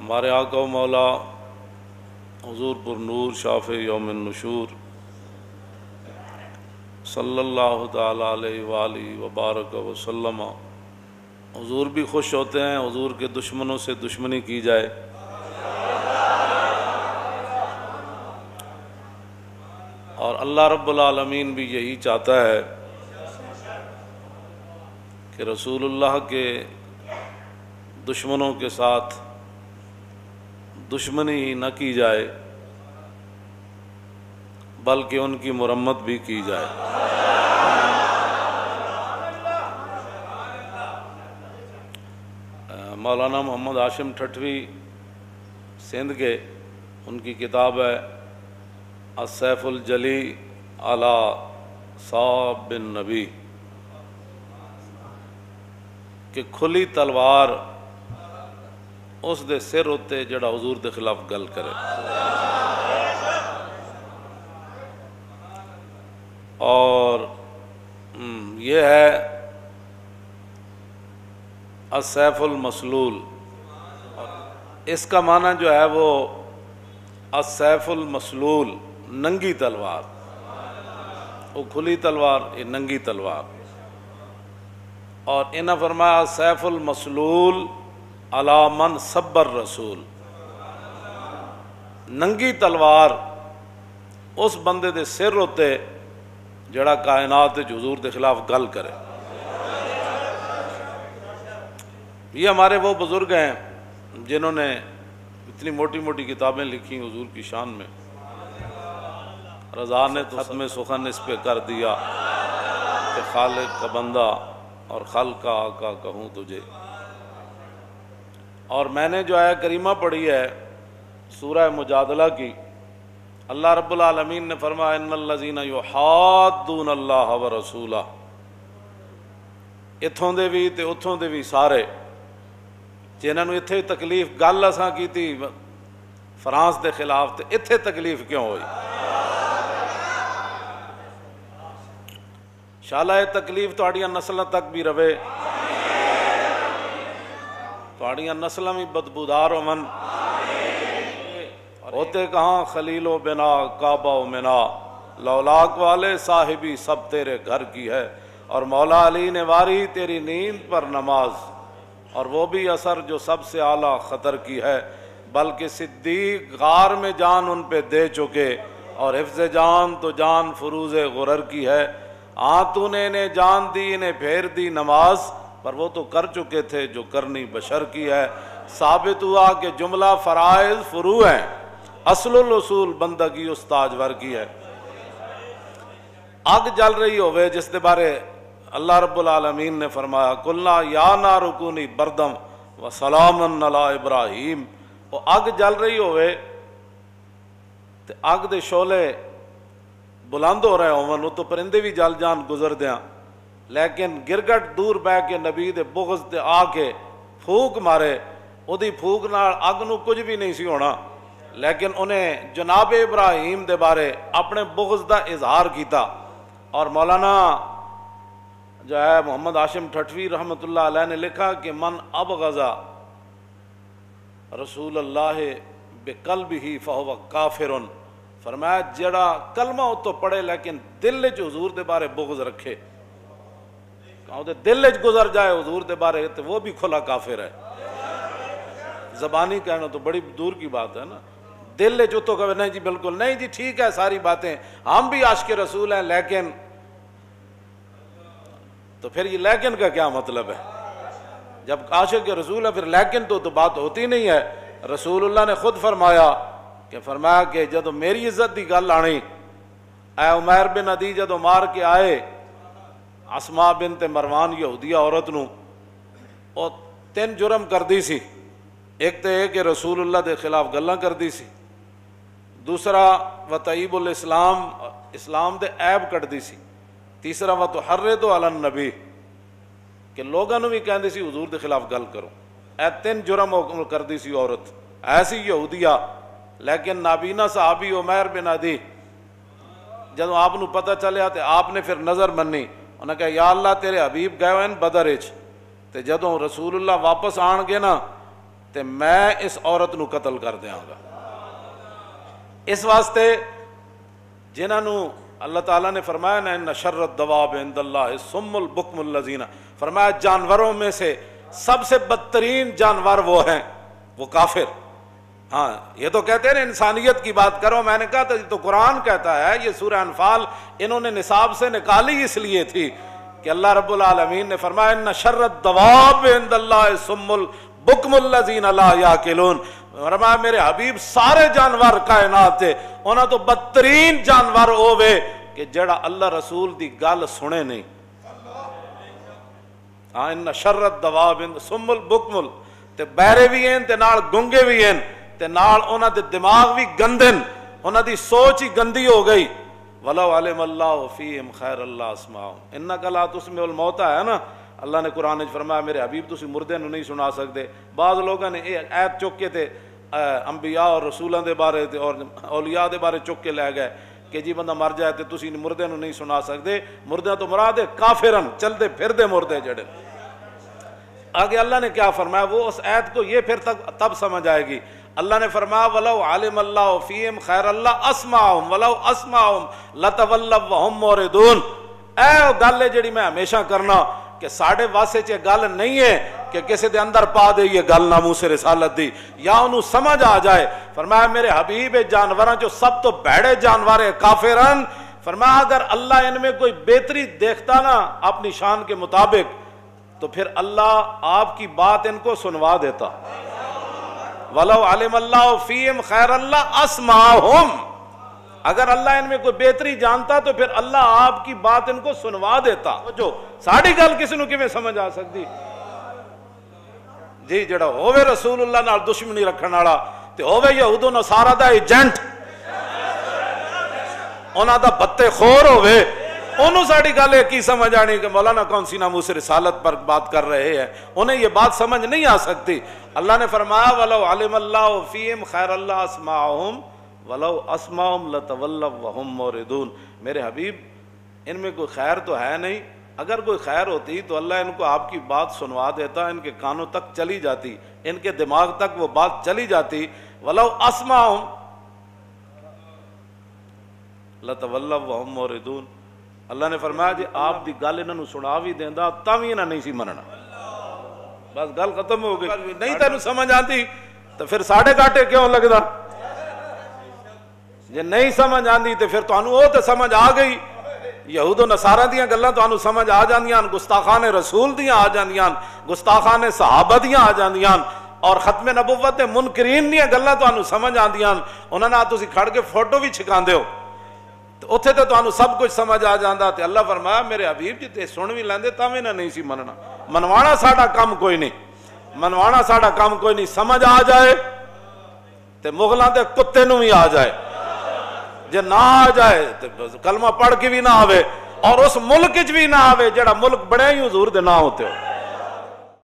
ہمارے آقا و مولا حضور پر نور شافع یوم النشور صلی اللہ تعالی علیہ وآلہ وبارک وسلم، حضور بھی خوش ہوتے ہیں حضور کے دشمنوں سے دشمنی کی جائے، اور اللہ رب العالمین بھی یہی چاہتا ہے کہ رسول اللہ کے دشمنوں کے ساتھ دشمنی ہی نہ کی جائے بلکہ ان کی مرمت بھی کی جائے۔ مولانا محمد ہاشم ٹھٹوی سندھ کے، ان کی کتاب ہے السیف الجلی علی صاب بن نبی، کہ کھلی تلوار اس دے سر ہوتے جڑا حضور دے خلاف گل کرے، اور یہ ہے السیف المسلول۔ اس کا معنی جو ہے وہ السیف المسلول، ننگی تلوار، وہ کھلی تلوار، یہ ننگی تلوار، اور انہاں فرمایا السیف المسلول علی من سب الرسول، ننگی تلوار اس بندے دے سر ہوتے جڑا کائنات حضور دے خلاف گل کرے۔ یہ ہمارے وہ بزرگ ہیں جنہوں نے اتنی موٹی موٹی کتابیں لکھی حضور کی شان میں، رضا نے تو ختم سخن اس پہ کر دیا کہ خالق کا بندہ اور خلق کا آقا کہوں تجھے۔ اور میں نے جو آیہ کریمہ پڑھی ہے سورہ مجادلہ کی، اللہ رب العالمین نے فرمایا ان الذین یحادون اللہ ورسولہ، اتھوں دے بھی تے اتھوں دے بھی سارے، جنہاں نو اتھے تکلیف گل اساں کیتی فرانس دے خلاف تے اتھے تکلیف کیوں ہوئی؟ انشاءاللہ یہ تکلیف تہاڈیاں نسلاں تک بھی رہے، تہاڈیاں نسلاں بھی بدبودار ہون، ہوتے کہاں خلیل و بنا کعبہ و منا، لولاک والے صاحبی سب تیرے گھر کی ہے، اور مولا علی نے واری تیری نیند پر نماز، اور وہ بھی اثر جو سب سے اعلیٰ خطر کی ہے، بلکہ صدیق غار میں جان ان پہ دے چکے، اور حفظ جان تو جان فروز غرر کی ہے، تو نے انہیں جان دی انہیں پھیر دی نماز، پر وہ تو کر چکے تھے جو کرنی بشر کی ہے۔ ثابت ہوا کہ جملہ فرائض فروع ہیں، اصل الاصول بندگی استاجور کی ہے۔ آگ جل رہی ہوئے جس دے بارے اللہ رب العالمین نے فرمایا قلنا یا نار کونی بردم و سلام علی ابراہیم، وہ آگ جل رہی ہوئے تے آگ دے شعلے بلند ہو رہے ہوں، وہ تو پرندے بھی جل جان گزر دیاں، لیکن گرگٹ دور بہ کے نبی دے بغض تے آ کے پھوک مارے، او دی پھوک نال اگ نو کچھ بھی نہیں سی ہونا، لیکن انہیں جناب ابراہیم دے بارے اپنے بغض دا اظہار کیتا۔ اور مولانا جو ہے محمد ہاشم ٹھٹوی رحمۃ اللہ علیہ نے لکھا کہ من ابغض رسول اللہ بقلبہ فہو کافر، فرمایا جڑا کلمہ او تو پڑھے لیکن دل وچ حضور دے بارے بغض رکھے، کہاں دے دل وچ گزر جائے حضور دے بارے تو وہ بھی کھلا کافر ہے۔ زبانی کہنا تو بڑی دور کی بات ہے نا، دل وچ تو کہے نہیں جی بالکل نہیں جی ٹھیک ہے ساری باتیں، ہم بھی عاشق رسول ہیں، لیکن تو پھر یہ لیکن کا کیا مطلب ہے؟ جب عاشق رسول ہے پھر لیکن تو بات ہوتی نہیں ہے۔ رسول اللہ نے خود فرمایا کہ جدو میری عزت دی گل آنی، اے عمیر بن عدی جدو مار کے آئے اسماء بنت مروان یہودیہ عورت نو، اور 3 جرم کر دی سی، ایک تو یہ کہ رسول اللہ دے خلاف گلاں کر دی سی، دوسرا وطیب الاسلام، اسلام دے عیب کٹ دی سی، تیسرا وتحرض علی النبی، کہ لوگاں نو بھی کہندی سی حضور دے خلاف گل کرو، اے 3 جرم کر دی سی عورت ایسی یہودیہ۔ لیکن نابینا صحابی عمیر بن عدی جدو آپ نو پتہ چلیا تو آپ نے پھر نظر منی، انہوں نے کہا یا اللہ تیرے حبیب گئے ہوئے بدر وچ، تے جدوں رسول اللہ واپس آن گے نا تے میں اس عورت نو قتل کر دیاں گا۔ اس واسطے جنہاں نو اللہ تعالیٰ نے فرمایا نا ان شر الدواب عند اللہ الصم البکم الذین، فرمایا جانوروں میں سے سب سے بدترین جانور وہ ہیں وہ کافر۔ ہاں یہ تو کہتے ہیں انسانیت کی بات کرو، میں نے کہا تھا تو قرآن کہتا ہے، یہ سورہ انفال انہوں نے نصاب سے نکالی اس لیے تھی کہ اللہ رب العالمین نے فرمایا ان شر الدواب عند اللہ الصم البکم الذین لا یعقلون، فرمایا میرے حبیب سارے جانور کائنات تھے انہاں تو بدترین جانور ہوئے کہ جڑا اللہ رسول دی گل سنے نہیں۔ ہاں ان شر الدواب الصم البکم، تے بہرے بھی ہیں تے نال گنگے بھی ہیں تے نال انہاں دے دماغ بھی گندن، انہاں دی سوچ ہی گندی ہو گئی۔ وَلَوْ عَلِمَ اللَّهُ فِيهِمْ خَيْرَ اللَّهِ اسْمَعُهُمْ إِنَّكَ لَا تُسْمِعُ الْمَوْتَىٰ ہے نا، اللہ نے قرآن میں فرمایا میرے حبیب تسی مردے نو نہیں سنا سکتے۔ بعض لوگوں نے یہ ایت چک کے تے انبیاء اور رسولاں دے بارے تے اور اولیاء دے بارے چک کے لے گئے کہ جی بندہ مر جائے تے تسی مردے نو نہیں سنا سکتے۔ مردے تو مراد ہے کافرن، چلتے پھردے مردے جڑے۔ آگے اللہ نے کیا فرمایا، وہ اس آیت کو یہ پھر تب سمجھ آئے گی۔ اللہ نے فرمایا وَلَوْ عَلِمَ اللَّهُ فِيهِمْ خَيْرَ اللَّهِ أَسْمَعَهُمْ وَلَوْ أَسْمَعَهُمْ لَتَوَلَّوْا وَهُمْ مُعْرِضُونَ۔ اے گل ہے جڑی میں ہمیشہ کرنا کہ ساڑھے واسے چے گل نہیں ہے کہ کسی دے اندر پا دے یہ گل ناموس رسالت دی یا انہوں سمجھ آ جائے۔ فرمایا میرے حبیب جانوراں جو سب تو بڑے جانور ہے کافرن، فرمایا اگر اللہ ان میں کوئی بہتری دیکھتا نا اپنی شان کے مطابق تو پھر اللہ آپ کی بات ان کو سنوا دیتا۔ وَلَوْ عَلِمَ اللَّهُ فِيهِمْ خَيْرَ اللَّهِ أَسْمَعَهُمْ، اگر اللہ ان میں کوئی بہتری جانتا تو پھر اللہ آپ کی بات ان کو سنوا دیتا۔ جو ساڑھی گل کسی نو کیویں سمجھ آ سکتی جی، جڑا ہووے رسول اللہ نال دشمنی رکھن والا تے ہووے یہود و نصارا دا ایجنٹ، انہاں دا بتے خور ہووے، انہوں ساڑھی گل ہے کی سمجھ آنی کہ مولانا کون سی ناموس رسالت پر بات کر رہے ہیں، انہیں یہ بات سمجھ نہیں آ سکتی۔ اللہ نے فرمایا وَلَوْ عَلِمَ اللَّهُ فِيهِمْ خَيْرَ اللَّهِ أَسْمَعَهُمْ وَلَوْ أَسْمَعَهُمْ لَتَوَلَّوْا وَهُمْ مُعْرِضُونَ۔ میرے حبیب ان میں کوئی خیر تو ہے نہیں، اگر کوئی خیر ہوتی تو اللہ ان کو آپ کی بات سنوا دیتا، ان کے کانوں تک چلی جاتی، ان کے دماغ تک وہ بات چلی جاتی۔ وَلَوْ أَسْمَعَهُمْ لَتَوَلَّوْا وَهُمْ مُعْرِضُونَ۔ اللہ نے فرمایا جی آپ دی گل انہوں نے سنا بھی دیندا تاں وی انہاں نہیں سی مننا، بس گل ختم ہو گئی۔ نہیں تینوں سمجھ آتی تو پھر ساڑھے گاٹے کیوں لگدا؟ جے نہیں سمجھ آندی تو پھر تانوں او تے سمجھ آ گئی، یہود و نصارا دیاں گلاں تانوں سمجھ آ جاندیاں، گستاخان رسول دیاں آ جاندیاں، گستاخان صحابہ دیاں آ جاندیاں، اور ختم نبوت دے منکرین دیاں گلاں تانوں سمجھ آندیاں، انہاں نال تسی کھڑ کے فوٹو بھی چھکاندے ہو اتھے تو تانوں سب کچھ سمجھ آ جاندا۔ تے اللہ فرمایا میرے حبیب جی تے سن بھی لیندے تاں وی نہ نہیں سی مننا۔ منوانا ساڈا کام کوئی نہیں، منوانا ساڈا کام کوئی نہیں، سمجھ آ جائے تے مغلاں دے کتے نوں بھی آ جائے، جے نہ آ جائے تے کلمہ پڑھ کے بھی نہ آوے اور اس ملک وچ بھی نہ آوے جڑا ملک بڑے ہی حضور دے نہ ہوتے ہو۔